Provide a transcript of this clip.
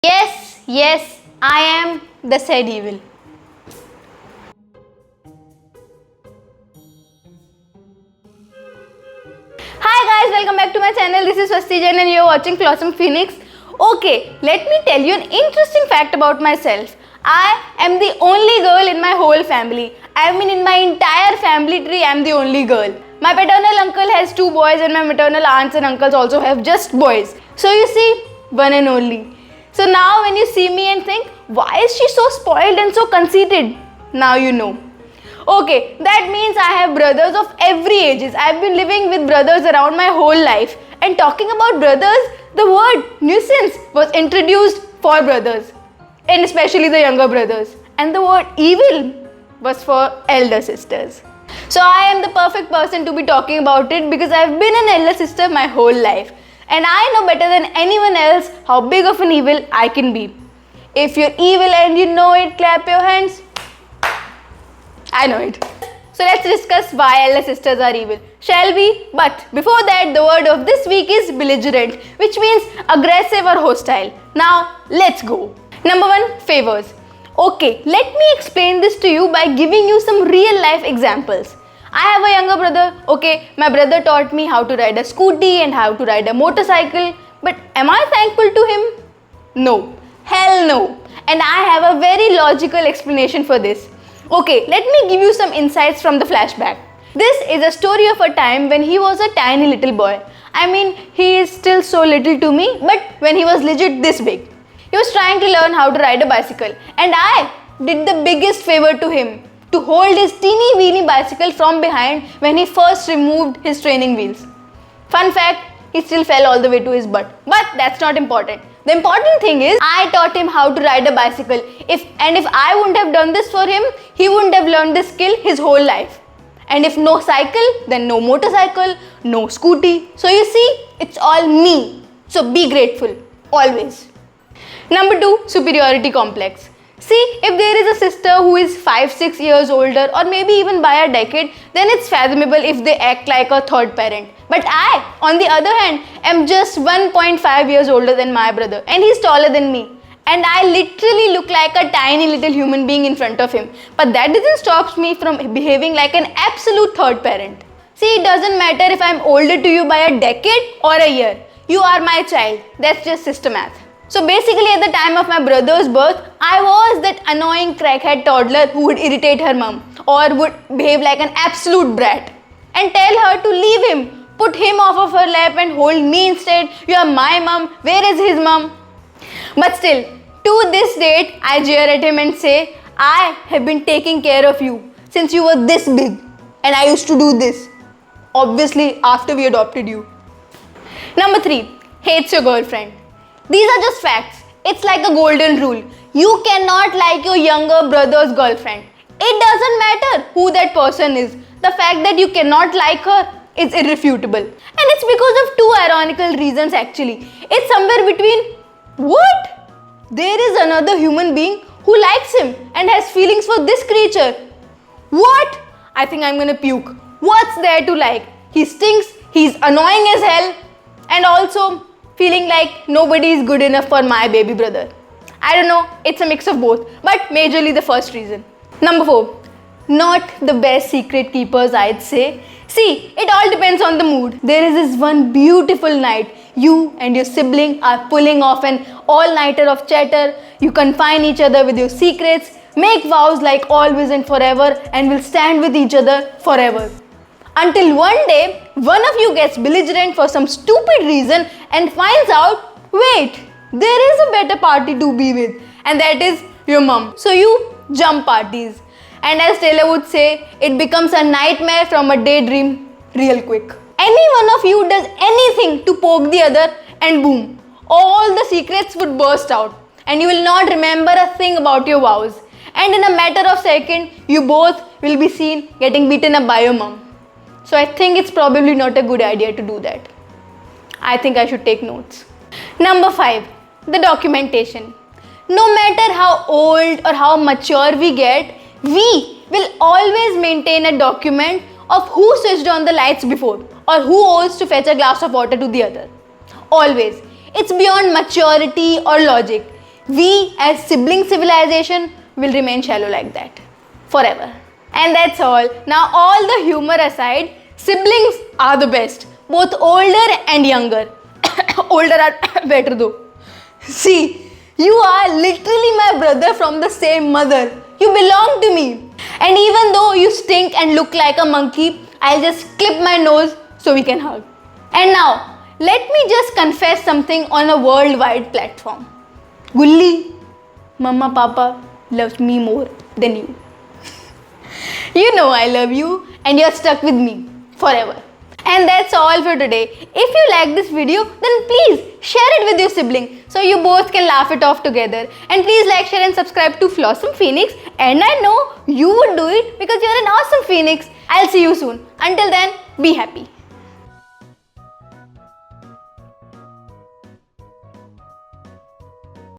Yes, I am the said evil. Hi guys, welcome back to my channel. This is Swasti Jain and you're watching Blossom Phoenix. Okay, let me tell you an interesting fact about myself. I am the only girl in my whole family. I mean, in my entire family tree, I am the only girl. My paternal uncle has 2 boys and my maternal aunts and uncles also have just boys. So you see, one and only. So now when you see me and think, why is she so spoiled and so conceited? Now you know. Okay, that means I have brothers of every ages. I have been living with brothers around my whole life. And talking about brothers, the word nuisance was introduced for brothers. And especially the younger brothers. And the word evil was for elder sisters. So I am the perfect person to be talking about it because I have been an elder sister my whole life. And I know better than anyone else how big of an evil I can be. If you're evil and you know it, clap your hands. I know it. So let's discuss why elder sisters are evil, shall we? But before that, the word of this week is belligerent, which means aggressive or hostile. Now, let's go. Number 1, favors. Okay, let me explain this to you by giving you some real life examples. I have a younger brother. Okay, my brother taught me how to ride a scooty and how to ride a motorcycle. But am I thankful to him? No. Hell no. And I have a very logical explanation for this. Okay, let me give you some insights from the flashback. This is a story of a time when he was a tiny little boy. I mean, he is still so little to me, but when he was legit this big. He was trying to learn how to ride a bicycle, and I did the biggest favor to him to hold his teeny weeny bicycle from behind when he first removed his training wheels. Fun fact, he still fell all the way to his butt. But that's not important. The important thing is, I taught him how to ride a bicycle. If I wouldn't have done this for him, he wouldn't have learned this skill his whole life. And if no cycle, then no motorcycle, no scooty. So you see, it's all me. So be grateful, always. Number 2, superiority complex. See, if there is a sister who is 5-6 years older or maybe even by a decade, then it's fathomable if they act like a third parent. But I, on the other hand, am just 1.5 years older than my brother and he's taller than me. And I literally look like a tiny little human being in front of him. But that doesn't stop me from behaving like an absolute third parent. See, it doesn't matter if I'm older to you by a decade or a year. You are my child. That's just sister math. So basically at the time of my brother's birth, I was that annoying crackhead toddler who would irritate her mom or would behave like an absolute brat and tell her to leave him, put him off of her lap and hold me instead. You are my mom, where is his mom? But still, to this date, I jeer at him and say, I have been taking care of you since you were this big and I used to do this. Obviously after we adopted you. Number 3, hates your girlfriend. These are just facts. It's like a golden rule. You cannot like your younger brother's girlfriend. It doesn't matter who that person is. The fact that you cannot like her is irrefutable. And it's because of 2 ironical reasons actually. It's somewhere between, what? There is another human being who likes him and has feelings for this creature. What? I think I'm gonna puke. What's there to like? He stinks, he's annoying as hell, and also feeling like nobody is good enough for my baby brother. I don't know, it's a mix of both, but majorly the first reason. Number 4, not the best secret keepers, I'd say. See, it all depends on the mood. There is this one beautiful night, you and your sibling are pulling off an all-nighter of chatter, you confine each other with your secrets, make vows like always and forever, and will stand with each other forever. Until one day, one of you gets belligerent for some stupid reason and finds out, wait, there is a better party to be with, and that is your mom. So you jump parties. And as Taylor would say, it becomes a nightmare from a daydream real quick. Any one of you does anything to poke the other and boom, all the secrets would burst out and you will not remember a thing about your vows. And in a matter of seconds, you both will be seen getting beaten up by your mom. So I think it's probably not a good idea to do that. I think I should take notes. Number 5, the documentation. No matter how old or how mature we get, we will always maintain a document of who switched on the lights before or who owes to fetch a glass of water to the other. Always. It's beyond maturity or logic. we as sibling civilization will remain shallow like that forever. And that's all. Now, all the humor aside, siblings are the best, both older and younger. Older are better though. See, you are literally my brother from the same mother. You belong to me. And even though you stink and look like a monkey, I'll just clip my nose so we can hug. And now, let me just confess something on a worldwide platform. Gulli, Mama Papa loves me more than you. You know I love you and you're stuck with me forever. And that's all for today. If you like this video, then please share it with your sibling so you both can laugh it off together. And please like, share and subscribe to Flossom Phoenix. And I know you would do it because you're an awesome Phoenix. I'll see you soon. Until then, be happy.